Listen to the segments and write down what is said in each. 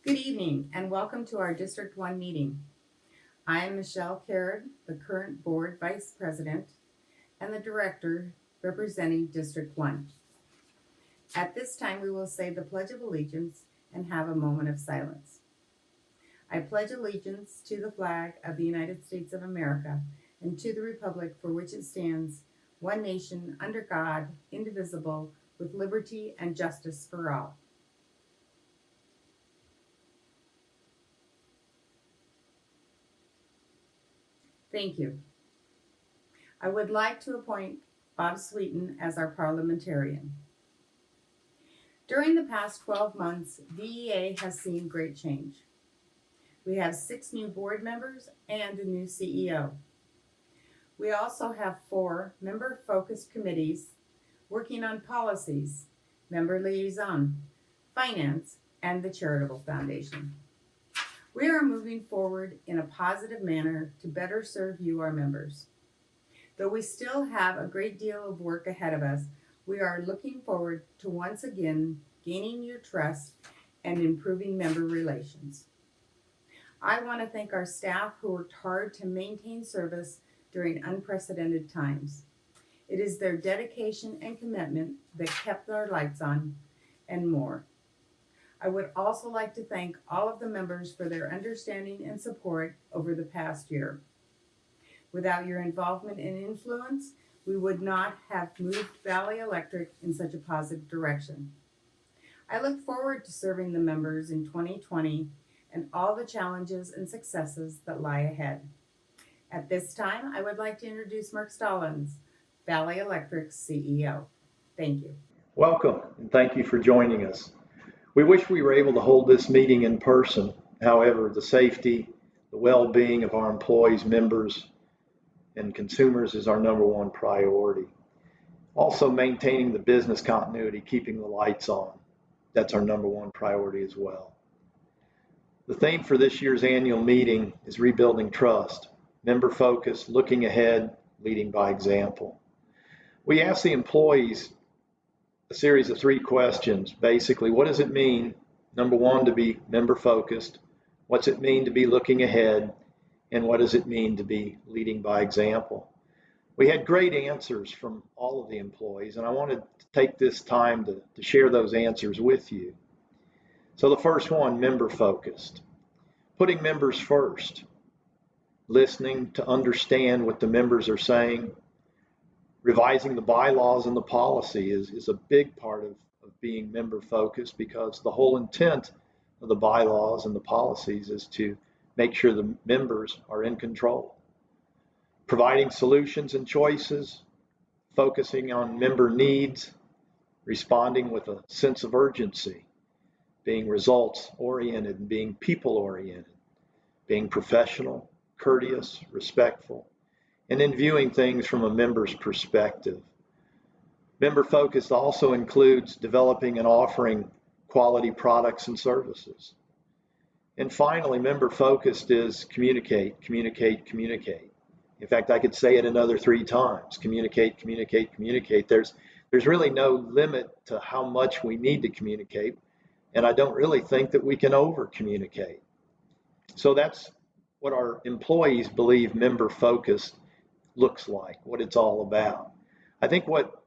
Good evening and welcome to our District 1 meeting. I am Michelle Caird, the current Board Vice President and the Director representing District 1. At this time, we will say the Pledge of Allegiance and have a moment of silence. I pledge allegiance to the flag of the United States of America and to the republic for which it stands, one nation, under God, indivisible, with liberty and justice for all. Thank you. I would like to appoint Bob Sweeten as our parliamentarian. During the past 12 months, DEA has seen great change. We have 6 new board members and a new CEO. We also have 4 member-focused committees working on policies, member liaison, finance, and the charitable foundation. We are moving forward in a positive manner to better serve you, our members. Though we still have a great deal of work ahead of us, we are looking forward to once again gaining your trust and improving member relations. I want to thank our staff who worked hard to maintain service during unprecedented times. It is their dedication and commitment that kept our lights on and more. I would also like to thank all of the members for their understanding and support over the past year. Without your involvement and influence, we would not have moved Valley Electric in such a positive direction. I look forward to serving the members in 2020 and all the challenges and successes that lie ahead. At this time, I would like to introduce Mark Stallings, Valley Electric's CEO. Thank you. Welcome, and thank you for joining us. We wish we were able to hold this meeting in person. However, the safety, the well-being of our employees, members, and consumers is our number one priority. Also, maintaining the business continuity, keeping the lights on, that's our number one priority as well. The theme for this year's annual meeting is rebuilding trust, member focus, looking ahead, leading by example. We asked the employees a series of 3 questions. Basically, what does it mean, number 1, to be member focused? What's it mean to be looking ahead? And what does it mean to be leading by example? We had great answers from all of the employees, and I wanted to take this time to share those answers with you. So the first one, member focused. Putting members first, listening to understand what the members are saying. Revising the bylaws and the policy is a big part of being member focused, because the whole intent of the bylaws and the policies is to make sure the members are in control. Providing solutions and choices, focusing on member needs, responding with a sense of urgency, being results oriented and being people oriented, being professional, courteous, respectful, and then viewing things from a member's perspective. Member focused also includes developing and offering quality products and services. And finally, member focused is communicate, communicate, communicate. In fact, I could say it another 3 times, communicate, communicate, communicate. There's really no limit to how much we need to communicate, and I don't really think that we can over communicate. So that's what our employees believe member focused looks like, what it's all about. I think what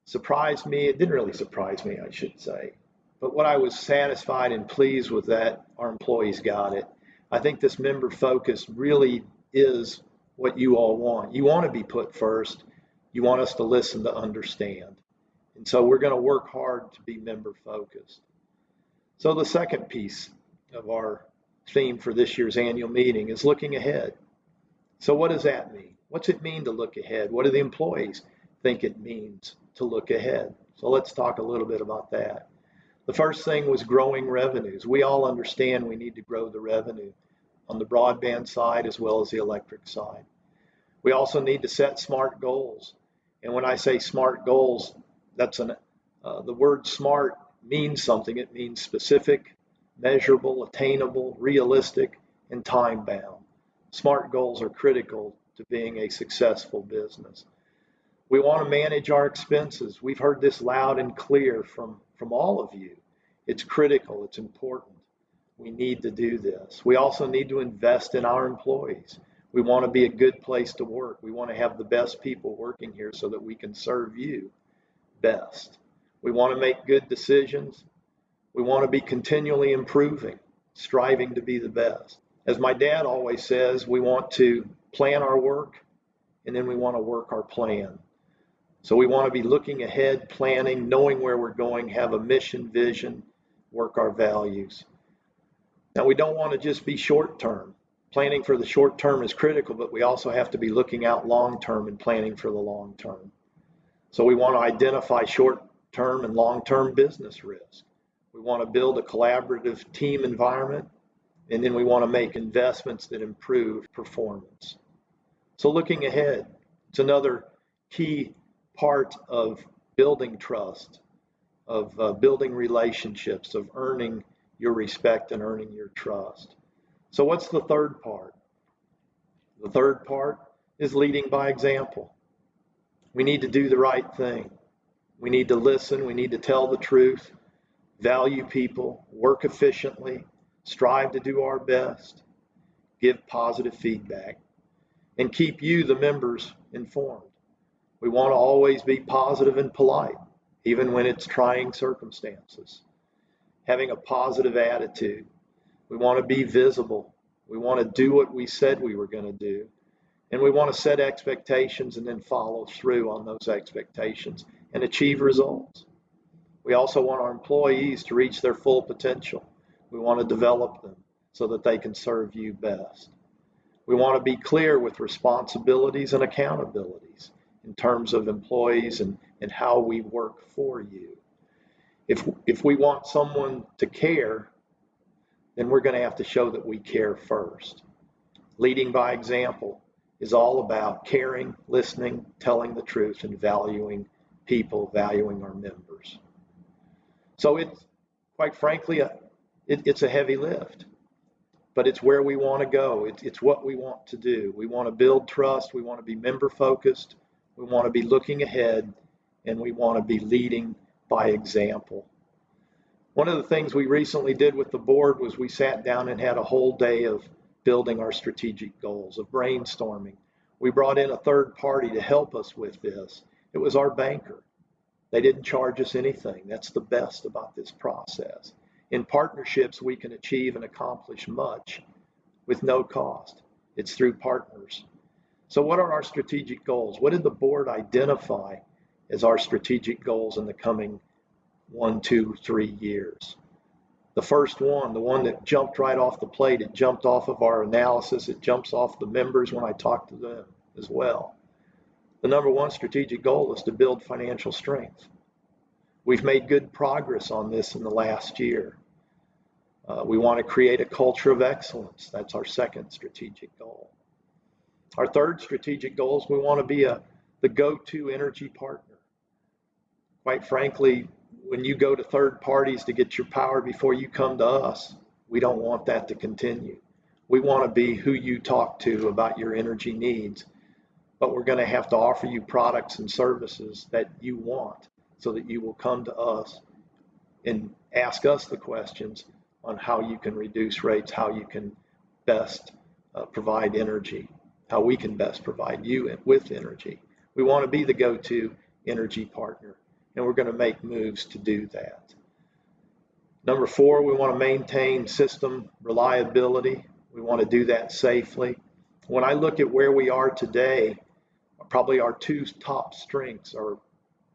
surprised me, it didn't really surprise me, I should say, but what I was satisfied and pleased with that our employees got it. I think this member focus really is what you all want. You want to be put first. You want us to listen to understand. And so we're going to work hard to be member focused. So the second piece of our theme for this year's annual meeting is looking ahead. So what does that mean? What's it mean to look ahead? What do the employees think it means to look ahead? So let's talk a little bit about that. The first thing was growing revenues. We all understand we need to grow the revenue on the broadband side as well as the electric side. We also need to set SMART goals. And when I say SMART goals, that's the word SMART means something. It means specific, measurable, attainable, realistic, and time-bound. SMART goals are critical to being a successful business. We want to manage our expenses. We've heard this loud and clear from all of you. It's critical, it's important. We need to do this. We also need to invest in our employees. We want to be a good place to work. We want to have the best people working here so that we can serve you best. We want to make good decisions. We want to be continually improving, striving to be the best. As my dad always says, we want to plan our work and then we want to work our plan. So we want to be looking ahead, planning, knowing where we're going, have a mission, vision, work our values. Now, we don't want to just be short term. Planning for the short term is critical, but we also have to be looking out long term and planning for the long term. So we want to identify short term and long term business risk. We want to build a collaborative team environment, and then we want to make investments that improve performance. So looking ahead, it's another key part of building trust, of building relationships, of earning your respect and earning your trust. So what's the third part? The third part is leading by example. We need to do the right thing. We need to listen. We need to tell the truth, value people, work efficiently, strive to do our best, give positive feedback, and keep you, the members, informed. We want to always be positive and polite, even when it's trying circumstances. Having a positive attitude. We want to be visible. We want to do what we said we were going to do. And we want to set expectations and then follow through on those expectations and achieve results. We also want our employees to reach their full potential. We want to develop them so that they can serve you best. We want to be clear with responsibilities and accountabilities in terms of employees and how we work for you. If we want someone to care, then we're going to have to show that we care first. Leading by example is all about caring, listening, telling the truth, and valuing people, valuing our members. So it's, quite frankly, it's a heavy lift, but it's where we want to go. It's what we want to do. We want to build trust. We want to be member focused. We want to be looking ahead, and we want to be leading by example. One of the things we recently did with the board was we sat down and had a whole day of building our strategic goals, of brainstorming. We brought in a third party to help us with this. It was our banker. They didn't charge us anything. That's the best about this process. In partnerships, we can achieve and accomplish much with no cost. It's through partners. So what are our strategic goals? What did the board identify as our strategic goals in the coming 1, 2, 3 years? The first one, the one that jumped right off the plate, it jumped off of our analysis, it jumps off the members when I talk to them as well. The number one strategic goal is to build financial strength. We've made good progress on this in the last year. We want to create a culture of excellence. That's our second strategic goal. Our third strategic goal is we want to be the go-to energy partner. Quite frankly, when you go to third parties to get your power before you come to us, we don't want that to continue. We want to be who you talk to about your energy needs, but we're going to have to offer you products and services that you want so that you will come to us and ask us the questions on how you can reduce rates, how you can best provide energy, how we can best provide you with energy. We want to be the go-to energy partner, and we're going to make moves to do that. Number 4, we want to maintain system reliability. We want to do that safely. When I look at where we are today, probably our 2 top strengths are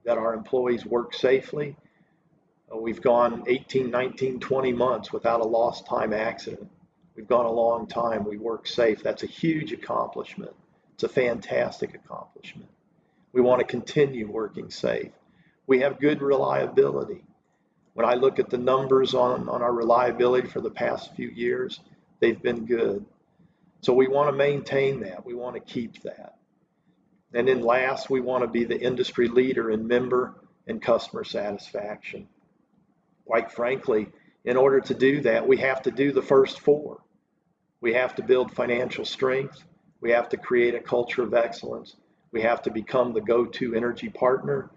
that our employees work safely. We've gone 18, 19, 20 months without a lost time accident. We've gone a long time. We work safe. That's a huge accomplishment. It's a fantastic accomplishment. We want to continue working safe. We have good reliability. When I look at the numbers on our reliability for the past few years, they've been good. So we want to maintain that. We want to keep that. And then last, we want to be the industry leader in member and customer satisfaction. Quite frankly, in order to do that, we have to do the first 4. We have to build financial strength. We have to create a culture of excellence. We have to become the go-to energy partner.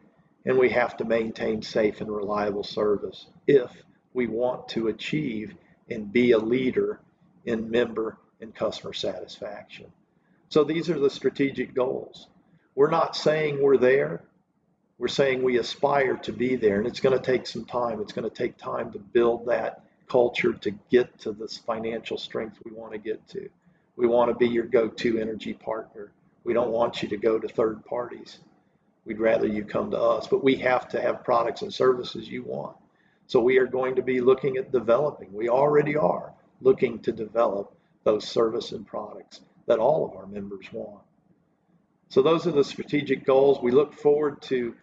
And we have to maintain safe and reliable service if we want to achieve and be a leader in member and customer satisfaction. So these are the strategic goals. We're not saying we're there. We're saying we aspire to be there, and it's going to take some time. It's going to take time to build that culture to get to this financial strength we want to get to. We want to be your go-to energy partner. We don't want you to go to third parties. We'd rather you come to us, but we have to have products and services you want. So we are going to be looking at developing. We already are looking to develop those service and products that all of our members want. So those are the strategic goals. We look forward to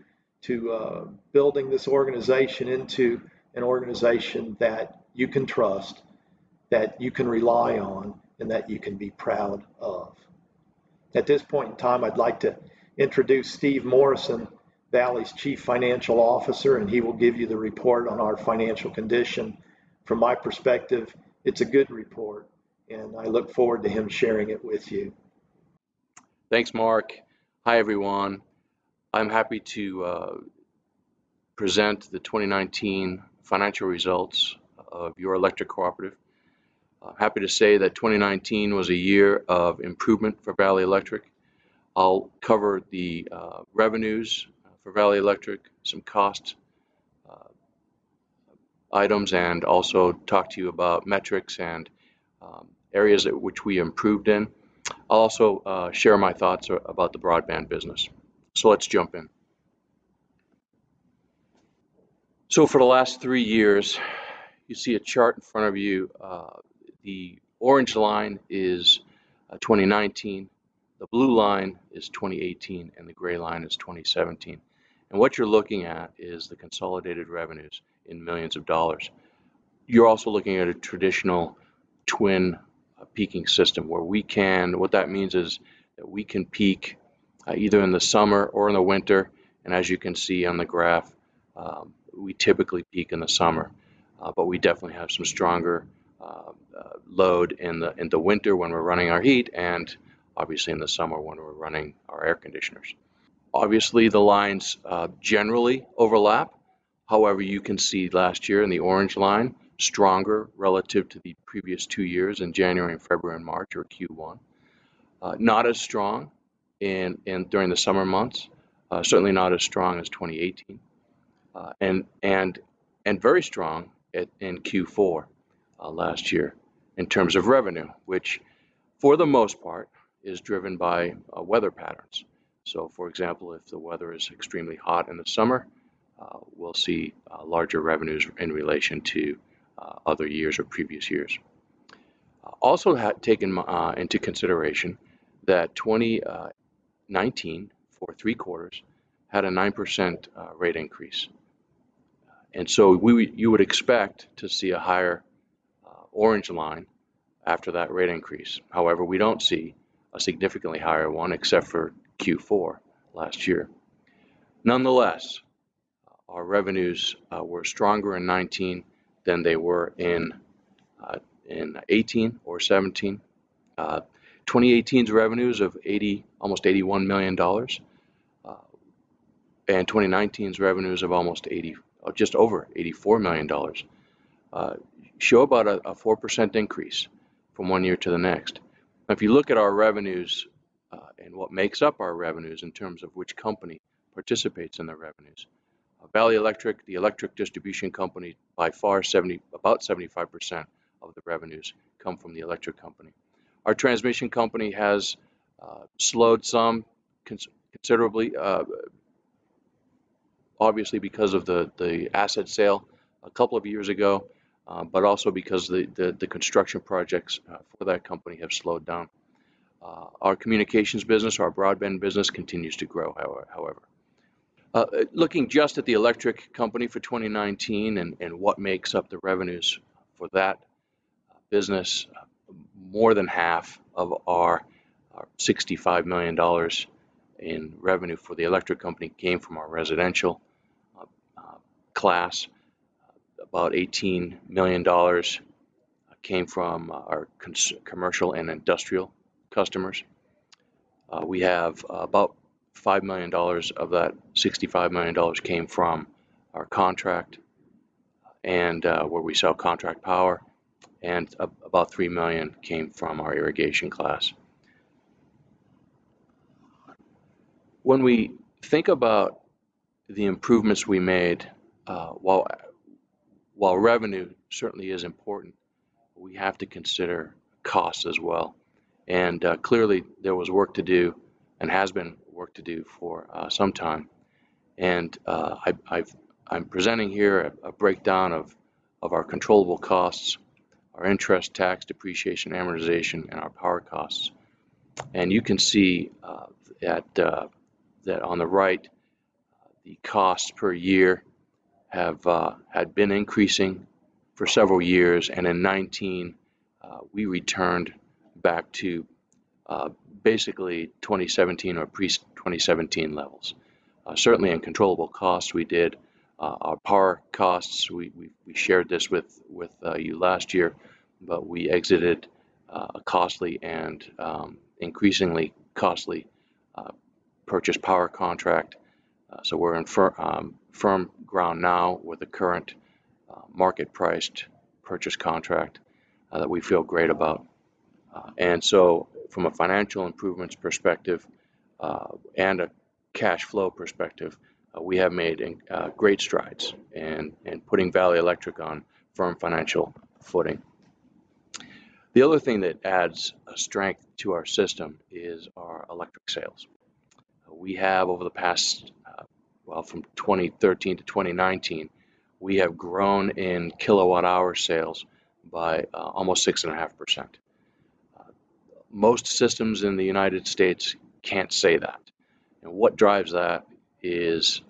building this organization into an organization that you can trust, that you can rely on, and that you can be proud of. At this point in time, I'd like to introduce Steve Morrison, Valley's Chief Financial Officer, and he will give you the report on our financial condition. From my perspective, it's a good report, and I look forward to him sharing it with you. Thanks, Mark. Hi, everyone. I'm happy to present the 2019 financial results of your electric cooperative. Happy to say that 2019 was a year of improvement for Valley Electric. I'll cover the revenues for Valley Electric, some cost items, and also talk to you about metrics and areas at which we improved in. I'll also share my thoughts about the broadband business. So let's jump in. So for the last 3 years, you see a chart in front of you. The orange line is 2019, the blue line is 2018, and the gray line is 2017. And what you're looking at is the consolidated revenues in millions of dollars. You're also looking at a traditional twin peaking system where what that means is that we can peak either in the summer or in the winter. And as you can see on the graph, we typically peak in the summer, but we definitely have some stronger load in the winter when we're running our heat, and obviously in the summer when we're running our air conditioners. Obviously the lines generally overlap. However, you can see last year in the orange line, stronger relative to the previous 2 years in January and February and March, or Q1. Not as strong during the summer months, certainly not as strong as 2018, and very strong in Q4 last year in terms of revenue, which for the most part is driven by weather patterns. So for example, if the weather is extremely hot in the summer, we'll see larger revenues in relation to other years or previous years. Also taken into consideration that 2019 for 3 quarters had a 9% rate increase. And so you would expect to see a higher orange line after that rate increase. However, we don't see a significantly higher one except for Q4 last year. Nonetheless, our revenues were stronger in 19 than they were in 18 or 17. 2018's revenues of almost $81 million, and 2019's revenues of just over $84 million, show about a 4% increase from one year to the next. Now, if you look at our revenues and what makes up our revenues in terms of which company participates in the revenues, Valley Electric, the electric distribution company, by far about 75% of the revenues come from the electric company. Our transmission company has slowed some considerably, obviously because of the asset sale a couple of years ago, but also because the construction projects for that company have slowed down. Our communications business, our broadband business, continues to grow, however. Looking just at the electric company for 2019 and what makes up the revenues for that business, more than half of our $65 million in revenue for the electric company came from our residential class. About $18 million came from our commercial and industrial customers. We have about $5 million of that $65 million came from our contract and where we sell contract power, and about $3 million came from our irrigation class. When we think about the improvements we made, while revenue certainly is important, we have to consider costs as well. And clearly there was work to do and has been work to do for some time. And I'm presenting here a breakdown of our controllable costs, our interest, tax, depreciation, amortization, and our power costs. And you can see that on the right, the costs per year have had been increasing for several years, and in 19 we returned back to basically 2017 or pre-2017 levels. Certainly in controllable costs we did. Our power costs, we shared this with you last year, but we exited a costly and increasingly costly purchase power contract. So we're in firm ground now with the current market-priced purchase contract that we feel great about. And so from a financial improvements perspective and a cash flow perspective, we have made great strides in putting Valley Electric on firm financial footing. The other thing that adds strength to our system is our electric sales. We have, over the past, from 2013 to 2019, we have grown in kilowatt hour sales by almost 6.5%. Most systems in the United States can't say that. And what drives that is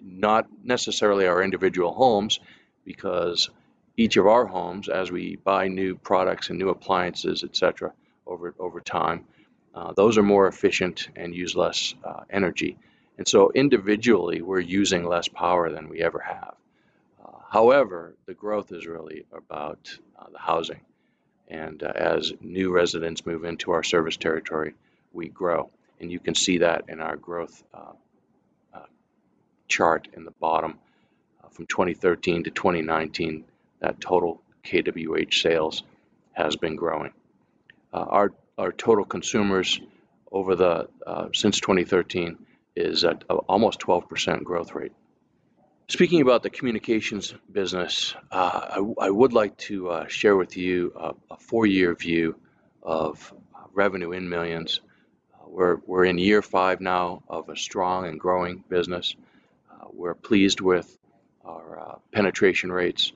not necessarily our individual homes, because each of our homes, as we buy new products and new appliances, etc., over time, those are more efficient and use less energy. And so individually, we're using less power than we ever have. However, the growth is really about the housing. And as new residents move into our service territory, we grow. And you can see that in our growth chart in the bottom. From 2013 to 2019, that total kWh sales has been growing. Our total consumers over since 2013 is at almost 12% growth rate. Speaking about the communications business, I would like to share with you a 4-year view of revenue in millions. We're in year 5 now of a strong and growing business. We're pleased with our penetration rates.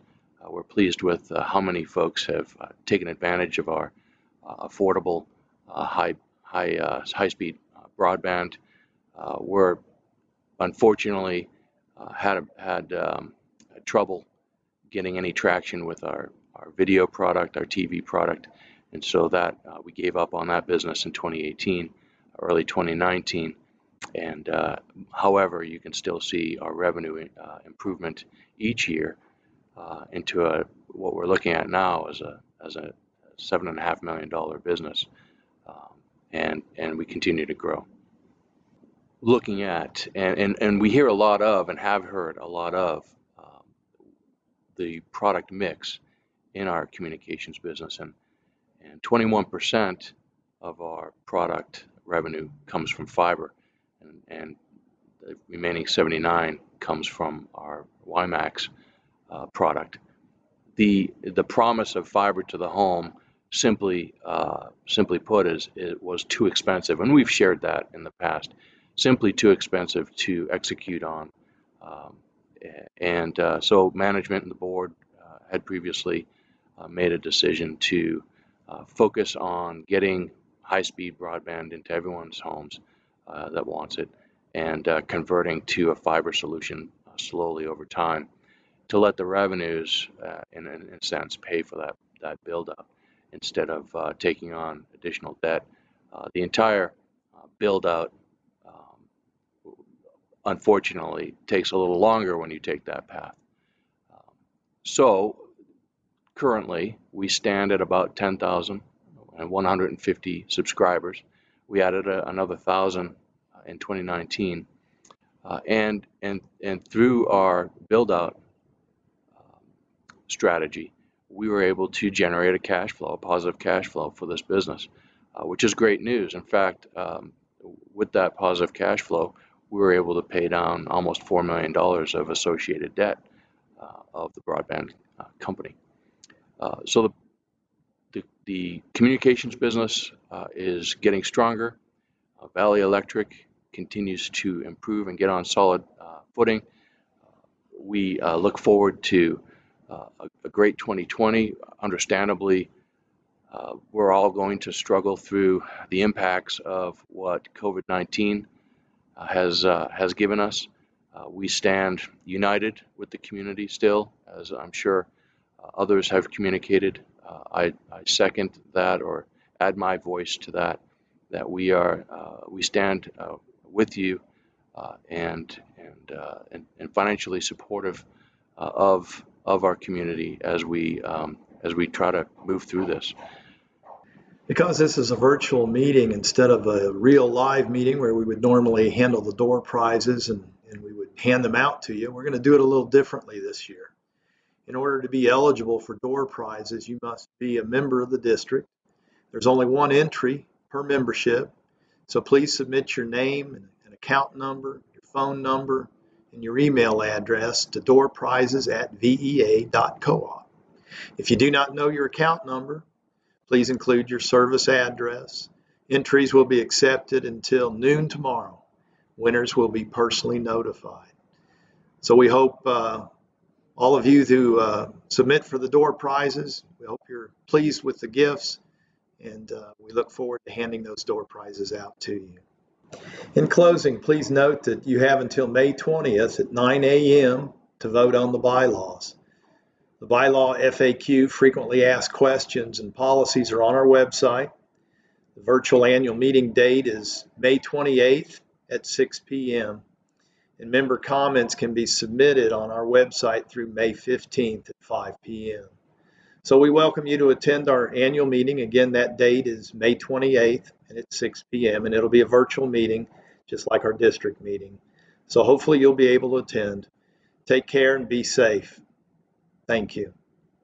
We're pleased with how many folks have taken advantage of our affordable high-speed broadband. We're unfortunately had trouble getting any traction with our video product, our TV product, and so that we gave up on that business in 2018, early 2019. And however, you can still see our revenue improvement each year into what we're looking at now as a $7.5 million business, and we continue to grow. Looking at, and we hear a lot of, and have heard a lot of, the product mix in our communications business, and 21% of our product revenue comes from fiber, and the remaining 79 comes from our WiMAX product. The promise of fiber to the home, simply put, it was too expensive, and we've shared that in the past. Simply too expensive to execute on, so management and the board had previously made a decision to focus on getting high-speed broadband into everyone's homes that wants it, and converting to a fiber solution slowly over time, to let the revenues, in a sense, pay for that build-up instead of taking on additional debt. The entire build-out, unfortunately, takes a little longer when you take that path. So currently, we stand at about 10,150 subscribers. We added another 1,000 in 2019, and through our build-out strategy, we were able to generate a positive cash flow for this business, which is great news. In fact, with that positive cash flow, we were able to pay down almost $4 million of associated debt of the broadband company. So the communications business is getting stronger. Valley Electric continues to improve and get on solid footing. We look forward to a great 2020. Understandably, we're all going to struggle through the impacts of what COVID-19 has given us. We stand united with the community still, as I'm sure others have communicated. I second that, or add my voice to that, that we stand with you and financially supportive of our community as we try to move through this. Because this is a virtual meeting instead of a real live meeting where we would normally handle the door prizes and we would hand them out to you, we're going to do it a little differently this year. In order to be eligible for door prizes, you must be a member of the district. There's only one entry per membership, so please submit your name and an account number, your phone number, and your email address to doorprizes@vea.coop. If you do not know your account number, please include your service address. Entries will be accepted until noon tomorrow. Winners will be personally notified. So we hope all of you who submit for the door prizes, we hope you're pleased with the gifts, and we look forward to handing those door prizes out to you. In closing, please note that you have until May 20th at 9 a.m. to vote on the bylaws. The bylaw FAQ, frequently asked questions, and policies are on our website. The virtual annual meeting date is May 28th at 6 p.m. and member comments can be submitted on our website through May 15th at 5 p.m. So we welcome you to attend our annual meeting. Again, that date is May 28th and at 6 p.m. and it'll be a virtual meeting just like our district meeting. So hopefully you'll be able to attend. Take care and be safe. Thank you.